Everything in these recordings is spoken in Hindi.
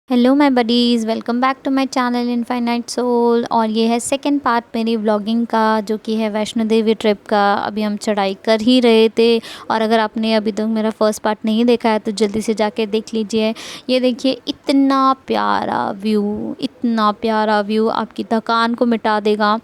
Hello my buddies, welcome back to my channel infinite soul. और ये है सेकंड पार्ट मेरी व्लॉगिंग का, जो कि है वैष्णो देवी ट्रिप का। अभी हम चढ़ाई कर ही रहे थे, और अगर आपने अभी तक मेरा फर्स्ट पार्ट नहीं देखा है तो जल्दी से जाके देख लीजिए। ये देखिए, इतना प्यारा व्यू, इतना प्यारा व्यू आपकी थकान को मिटा देगा।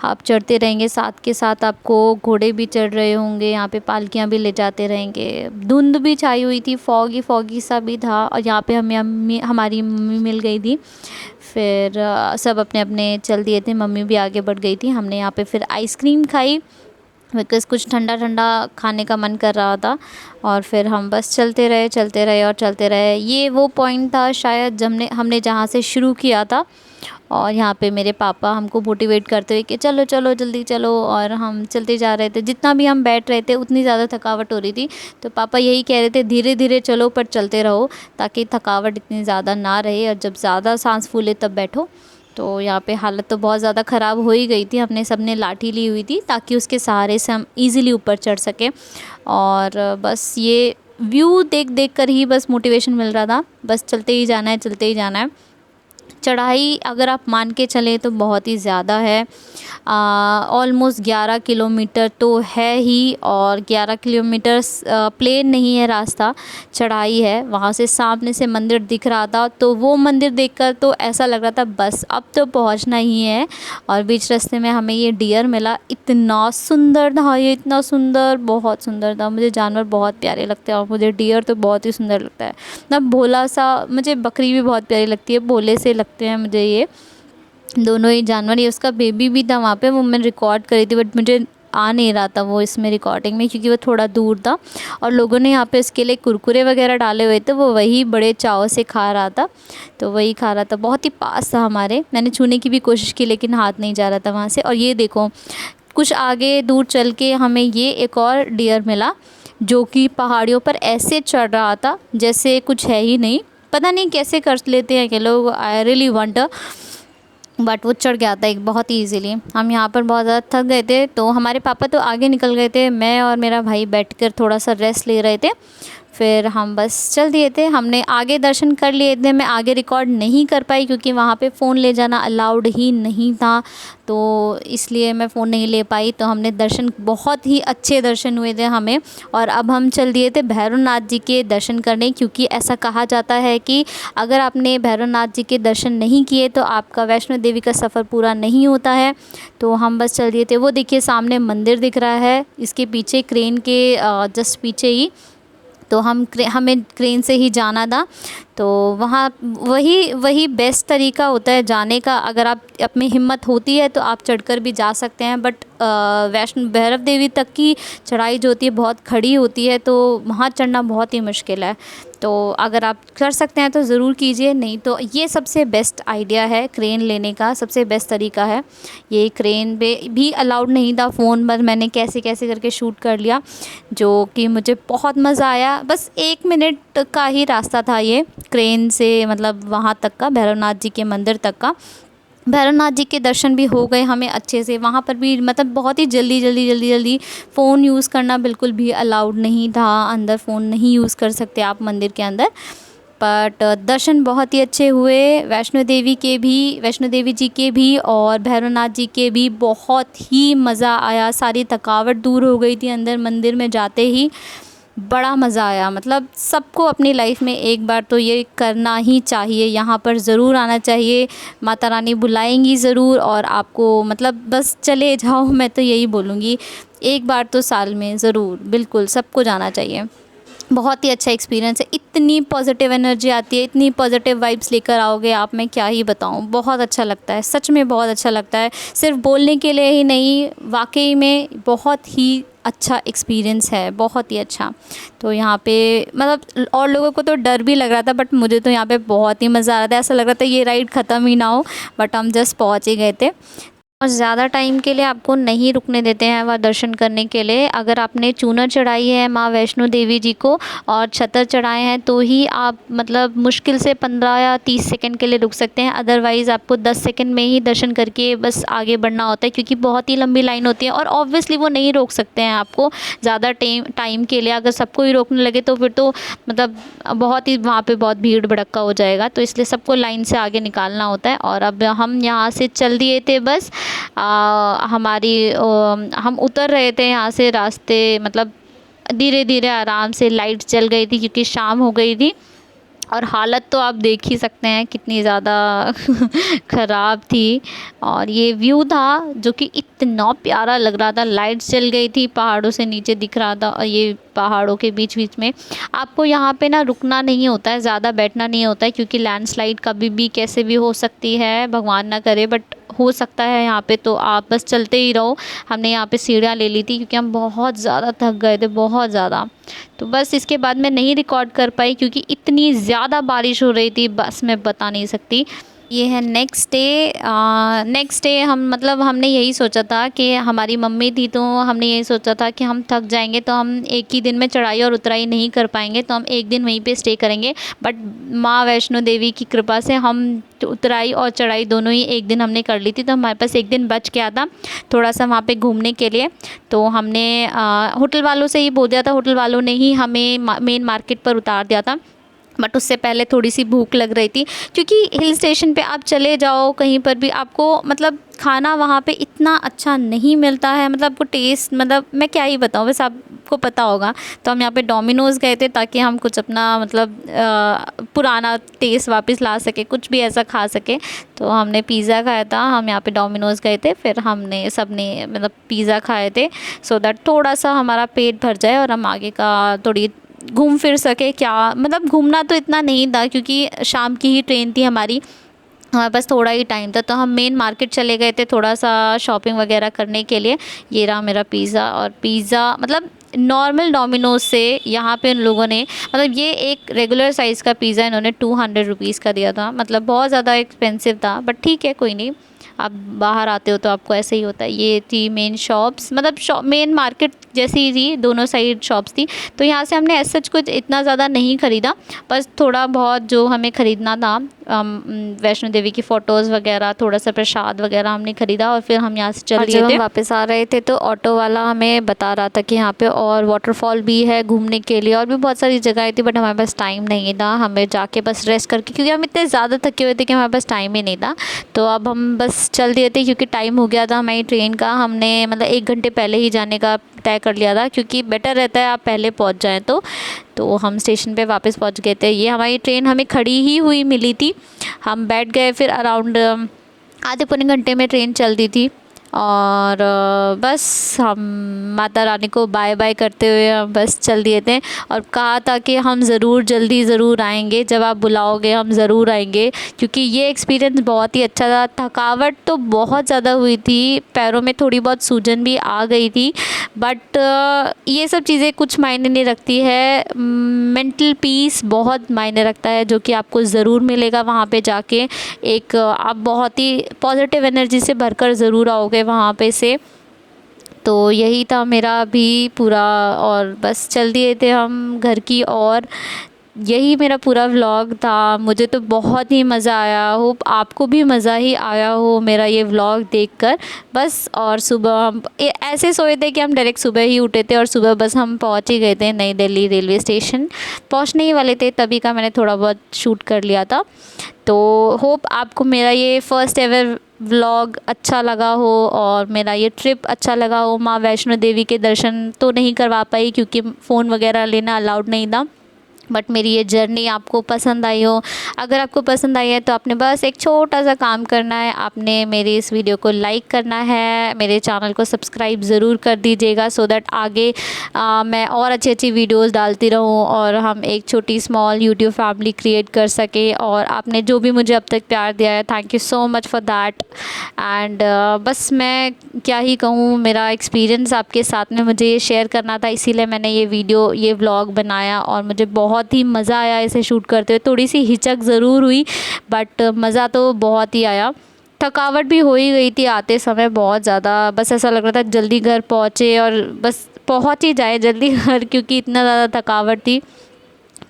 आप चढ़ते रहेंगे, साथ के साथ आपको घोड़े भी चढ़ रहे होंगे, यहाँ पे पालकियाँ भी ले जाते रहेंगे। धुंध भी छाई हुई थी, फॉगी फॉगी सा भी था, और यहाँ पे हमें हमारी मम्मी मिल गई थी। फिर सब अपने अपने चल दिए थे, मम्मी भी आगे बढ़ गई थी। हमने यहाँ पे फिर आइसक्रीम खाई, बिकॉज़ कुछ ठंडा ठंडा खाने का मन कर रहा था। और फिर हम बस चलते रहे चलते रहे और चलते रहे। ये वो पॉइंट था शायद जब हमने जहाँ से शुरू किया था। और यहाँ पे मेरे पापा हमको मोटिवेट करते हुए कि चलो चलो जल्दी चलो, और हम चलते जा रहे थे। जितना भी हम बैठ रहे थे उतनी ज़्यादा थकावट हो रही थी, तो पापा यही कह रहे थे धीरे धीरे चलो पर चलते रहो, ताकि थकावट इतनी ज़्यादा ना रहे, और जब ज़्यादा सांस फूले तब बैठो। तो यहाँ पे हालत तो बहुत ज़्यादा ख़राब हो ही गई थी। हमने सबने लाठी ली हुई थी ताकि उसके सहारे से हम इजीली ऊपर चढ़ सकें। और बस ये व्यू देख देख कर ही बस मोटिवेशन मिल रहा था, बस चलते ही जाना है, चलते ही जाना है। चढ़ाई अगर आप मान के चलें तो बहुत ही ज़्यादा है। ऑलमोस्ट 11 किलोमीटर तो है ही, और 11 किलोमीटर प्लेन नहीं है रास्ता, चढ़ाई है। वहाँ से सामने से मंदिर दिख रहा था, तो वो मंदिर देखकर तो ऐसा लग रहा था बस अब तो पहुँचना ही है। और बीच रास्ते में हमें ये डियर मिला, इतना सुंदर था ये, इतना सुंदर, बहुत सुंदर था। मुझे जानवर बहुत प्यारे लगते हैं, और मुझे डियर तो बहुत ही सुंदर लगता है ना। भोला सा, मुझे बकरी भी बहुत प्यारी लगती है, भोले से लगते हैं मुझे ये दोनों ही जानवर। ये उसका बेबी भी था वहाँ पे, वो मैंने रिकॉर्ड करी थी, बट मुझे आ नहीं रहा था वो इसमें रिकॉर्डिंग में, क्योंकि वो थोड़ा दूर था। और लोगों ने यहाँ पे उसके लिए कुरकुरे वगैरह डाले हुए थे, वो वही बड़े चाव से खा रहा था। तो वही खा रहा था, बहुत ही पास था हमारे। मैंने छूने की भी कोशिश की, लेकिन हाथ नहीं जा रहा था वहाँ से। और ये देखो, कुछ आगे दूर चल के हमें ये एक और डियर मिला, जो कि पहाड़ियों पर ऐसे चढ़ रहा था जैसे कुछ है ही नहीं। पता नहीं कैसे कर लेते हैं कि लोग, आई रियली वंडर। बट वो चढ़ गया था एक बहुत ही ईजीली। हम यहाँ पर बहुत ज़्यादा थक गए थे, तो हमारे पापा तो आगे निकल गए थे, मैं और मेरा भाई बैठकर थोड़ा सा रेस्ट ले रहे थे। फिर हम बस चल दिए थे, हमने आगे दर्शन कर लिए थे। मैं आगे रिकॉर्ड नहीं कर पाई, क्योंकि वहाँ पे फ़ोन ले जाना अलाउड ही नहीं था, तो इसलिए मैं फ़ोन नहीं ले पाई। तो हमने दर्शन, बहुत ही अच्छे दर्शन हुए थे हमें। और अब हम चल दिए थे भैरवनाथ जी के दर्शन करने, क्योंकि ऐसा कहा जाता है कि अगर आपने भैरवनाथ जी के दर्शन नहीं किए तो आपका वैष्णो देवी का सफ़र पूरा नहीं होता है। तो हम बस चल दिए थे। वो देखिए सामने मंदिर दिख रहा है, इसके पीछे क्रेन के जस्ट पीछे ही। तो हमें क्रेन से ही जाना था। तो वहाँ वही वही बेस्ट तरीका होता है जाने का। अगर आप में हिम्मत होती है तो आप चढ़कर भी जा सकते हैं, बट वैष्णो भैरव देवी तक की चढ़ाई जो होती है बहुत खड़ी होती है, तो वहाँ चढ़ना बहुत ही मुश्किल है। तो अगर आप कर सकते हैं तो ज़रूर कीजिए, नहीं तो ये सबसे बेस्ट आइडिया है, क्रेन लेने का सबसे बेस्ट तरीका है। ये क्रेन पे भी अलाउड नहीं था फ़ोन, बस मैंने कैसे कैसे करके शूट कर लिया, जो कि मुझे बहुत मज़ा आया। बस 1 मिनट का ही रास्ता था ये क्रेन से, मतलब वहाँ तक का, भैरवनाथ जी के मंदिर तक का। भैरवनाथ जी के दर्शन भी हो गए हमें अच्छे से। वहाँ पर भी मतलब बहुत ही जल्दी जल्दी जल्दी जल्दी, फ़ोन यूज़ करना बिल्कुल भी अलाउड नहीं था, अंदर फ़ोन नहीं यूज़ कर सकते आप मंदिर के अंदर। बट दर्शन बहुत ही अच्छे हुए, वैष्णो देवी जी के भी और भैरवनाथ जी के भी। बहुत ही मज़ा आया, सारी थकावट दूर हो गई थी अंदर मंदिर में जाते ही। बड़ा मज़ा आया, मतलब सबको अपनी लाइफ में एक बार तो ये करना ही चाहिए, यहाँ पर ज़रूर आना चाहिए। माता रानी बुलाएंगी ज़रूर, और आपको मतलब बस चले जाओ, मैं तो यही बोलूँगी, एक बार तो साल में ज़रूर, बिल्कुल सबको जाना चाहिए। बहुत ही अच्छा एक्सपीरियंस है, इतनी पॉजिटिव एनर्जी आती है, इतनी पॉजिटिव वाइब्स लेकर आओगे आप, मैं क्या ही बताऊँ। बहुत अच्छा लगता है, सच में बहुत अच्छा लगता है, सिर्फ बोलने के लिए ही नहीं, वाकई में बहुत ही अच्छा एक्सपीरियंस है, बहुत ही अच्छा। तो यहाँ पे मतलब और लोगों को तो डर भी लग रहा था, बट मुझे तो यहाँ पे बहुत ही मज़ा आ रहा था। ऐसा लग रहा था ये राइड ख़त्म ही ना हो, बट हम जस्ट पहुँच ही गए थे। और ज़्यादा टाइम के लिए आपको नहीं रुकने देते हैं वह दर्शन करने के लिए। अगर आपने चूनर चढ़ाई है माँ वैष्णो देवी जी को और छतर चढ़ाए हैं तो ही आप मतलब मुश्किल से 15 या 30 सेकंड के लिए रुक सकते हैं, अदरवाइज़ आपको 10 सेकंड में ही दर्शन करके बस आगे बढ़ना होता है, क्योंकि बहुत ही लंबी लाइन होती है और ऑब्वियसली वो नहीं रोक सकते हैं आपको ज़्यादा टाइम के लिए। अगर सबको ही रोकने लगे तो फिर तो मतलब बहुत ही वहाँ पे बहुत भीड़ भड़क्का हो जाएगा, तो इसलिए सबको लाइन से आगे निकालना होता है। और अब हम यहाँ से चल दिए थे बस हम उतर रहे थे यहाँ से रास्ते, मतलब धीरे धीरे आराम से लाइट जल गई थी क्योंकि शाम हो गई थी। और हालत तो आप देख ही सकते हैं कितनी ज़्यादा ख़राब थी। और ये व्यू था जो कि इतना प्यारा लग रहा था, लाइट्स जल गई थी, पहाड़ों से नीचे दिख रहा था और ये पहाड़ों के बीच बीच में। आपको यहाँ पे ना रुकना नहीं होता है, ज़्यादा बैठना नहीं होता है, क्योंकि लैंडस्लाइड कभी भी कैसे भी हो सकती है, भगवान ना करे बट हो सकता है यहाँ पे, तो आप बस चलते ही रहो। हमने यहाँ पे सीढ़ियाँ ले ली थी क्योंकि हम बहुत ज़्यादा थक गए थे, बहुत ज़्यादा। तो बस इसके बाद मैं नहीं रिकॉर्ड कर पाई क्योंकि इतनी ज़्यादा बारिश हो रही थी, बस मैं बता नहीं सकती। ये है नेक्स्ट डे। नेक्स्ट डे हमने यही सोचा था कि हमारी मम्मी थी तो हमने यही सोचा था कि हम थक जाएंगे तो हम एक ही दिन में चढ़ाई और उतराई नहीं कर पाएंगे, तो हम एक दिन वहीं पे स्टे करेंगे। बट माँ वैष्णो देवी की कृपा से हम उतराई और चढ़ाई दोनों ही एक दिन हमने कर ली थी, तो हमारे पास एक दिन बच गया था थोड़ा सा वहाँ पे घूमने के लिए। तो हमने होटल वालों से ही बोल दिया था, होटल वालों ने ही हमें मेन मार्केट पर उतार दिया था। बट उससे पहले थोड़ी सी भूख लग रही थी, क्योंकि हिल स्टेशन पे आप चले जाओ कहीं पर भी आपको मतलब खाना वहाँ पे इतना अच्छा नहीं मिलता है, मतलब आपको टेस्ट मतलब मैं क्या ही बताऊँ, बस आपको पता होगा। तो हम यहाँ पे डोमिनोज़ गए थे ताकि हम कुछ अपना मतलब पुराना टेस्ट वापस ला सके, कुछ भी ऐसा खा सके। तो हमने पिज़्ज़ा खाया था, हम यहाँ पे डोमिनोज़ गए थे, फिर हमने सबने मतलब पिज़्ज़ा खाए थे सो दैट थोड़ा सा हमारा पेट भर जाए और हम आगे का थोड़ी घूम फिर सके। क्या मतलब घूमना तो इतना नहीं था क्योंकि शाम की ही ट्रेन थी हमारी, हमारे पास थोड़ा ही टाइम था, तो हम मेन मार्केट चले गए थे थोड़ा सा शॉपिंग वगैरह करने के लिए। ये रहा मेरा पिज़्ज़ा, और पिज़्ज़ा मतलब नॉर्मल डोमिनोज से यहाँ पे उन लोगों ने मतलब ये एक रेगुलर साइज़ का पिज़्ज़ा इन्होंने 200 रुपीज़ का दिया था, मतलब बहुत ज़्यादा एक्सपेंसिव था बट ठीक है कोई नहीं, आप बाहर आते हो तो आपको ऐसे ही होता है। ये थी मेन शॉप्स, मतलब मेन मार्केट जैसी ही थी, दोनों साइड शॉप्स थी। तो यहाँ से हमने ऐसा कुछ इतना ज़्यादा नहीं ख़रीदा, बस थोड़ा बहुत जो हमें ख़रीदना था, वैष्णो देवी की फ़ोटोज़ वगैरह, थोड़ा सा प्रसाद वगैरह हमने ख़रीदा और फिर हम यहाँ से चल दिए थे। हम वापस आ रहे थे तो ऑटो वाला हमें बता रहा था कि यहाँ पे और वाटरफॉल भी है घूमने के लिए और भी बहुत सारी जगह थी, बट हमारे पास टाइम नहीं था, हमें जाके बस रेस्ट करके, क्योंकि हम इतने ज़्यादा थके हुए थे कि हमारे पास टाइम ही नहीं था। तो अब हम बस चल दिए थे क्योंकि टाइम हो गया था हमारी ट्रेन का, हमने मतलब 1 घंटे पहले ही जाने का तय कर लिया था, क्योंकि बेटर रहता है आप पहले पहुंच जाएं। तो हम स्टेशन पे वापस पहुंच गए थे। ये हमारी ट्रेन हमें खड़ी ही हुई मिली थी, हम बैठ गए, फिर अराउंड आधे पौने घंटे में ट्रेन चलती थी और बस हम माता रानी को बाय बाय करते हुए हम बस चल दिए थे और कहा था कि हम ज़रूर जल्दी ज़रूर आएंगे, जब आप बुलाओगे हम ज़रूर आएंगे, क्योंकि ये एक्सपीरियंस बहुत ही अच्छा था। थकावट तो बहुत ज़्यादा हुई थी, पैरों में थोड़ी बहुत सूजन भी आ गई थी, बट ये सब चीज़ें कुछ मायने नहीं रखती है, मेंटल पीस बहुत मायने रखता है, जो कि आपको ज़रूर मिलेगा वहाँ पे जाके। एक आप बहुत ही पॉजिटिव एनर्जी से भरकर ज़रूर आओगे वहाँ पे से। तो यही था मेरा भी पूरा, और बस चल दिए थे हम घर की, और यही मेरा पूरा व्लॉग था। मुझे तो बहुत ही मज़ा आया, होप आपको भी मज़ा ही आया हो मेरा ये व्लॉग देखकर। बस और सुबह हम ऐसे सोए थे कि हम डायरेक्ट सुबह ही उठे थे और सुबह बस हम पहुंच ही गए थे नई दिल्ली रेलवे स्टेशन, पहुंचने ही वाले थे, तभी का मैंने थोड़ा बहुत शूट कर लिया था। तो होप आपको मेरा ये फ़र्स्ट एवर व्लॉग अच्छा लगा हो और मेरा ये ट्रिप अच्छा लगा हो। माँ वैष्णो देवी के दर्शन तो नहीं करवा पाई क्योंकि फ़ोन वगैरह लेना अलाउड नहीं था, बट मेरी ये जर्नी आपको पसंद आई हो। अगर आपको पसंद आई है तो आपने बस एक छोटा सा काम करना है, आपने मेरी इस वीडियो को लाइक करना है, मेरे चैनल को सब्सक्राइब ज़रूर कर दीजिएगा, सो दैट आगे मैं और अच्छी अच्छी वीडियोस डालती रहूं और हम एक छोटी स्मॉल यूट्यूब फैमिली क्रिएट कर सके। और आपने जो भी मुझे अब तक प्यार दिया है, thank you so much for that. And बस मैं क्या ही कहूँ, मेरा एक्सपीरियंस आपके साथ में मुझे ये शेयर करना था, इसीलिए मैंने ये वीडियो ये व्लॉग बनाया और मुझे बहुत ही मज़ा आया इसे शूट करते हुए। थोड़ी सी हिचक ज़रूर हुई बट मज़ा तो बहुत ही आया। थकावट भी हो ही गई थी आते समय बहुत ज़्यादा, बस ऐसा लग रहा था जल्दी घर पहुँचे और बस पहुँच ही जाए जल्दी घर, क्योंकि इतना ज़्यादा थकावट थी।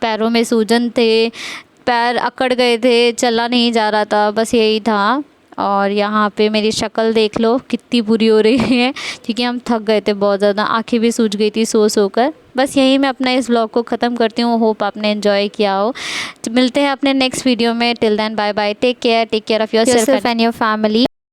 पैरों में सूजन थे, पैर अकड़ गए थे, चला नहीं जा रहा था, बस यही था। और यहाँ पे मेरी शक्ल देख लो कितनी बुरी हो रही है, क्योंकि हम थक गए थे बहुत ज़्यादा, आंखें भी सूज गई थी सो सो कर। बस यहीं मैं अपना इस व्लॉग को ख़त्म करती हूँ। होप आपने एंजॉय किया हो। तो मिलते हैं अपने नेक्स्ट वीडियो में। Till then bye bye, take care of yourself and your family.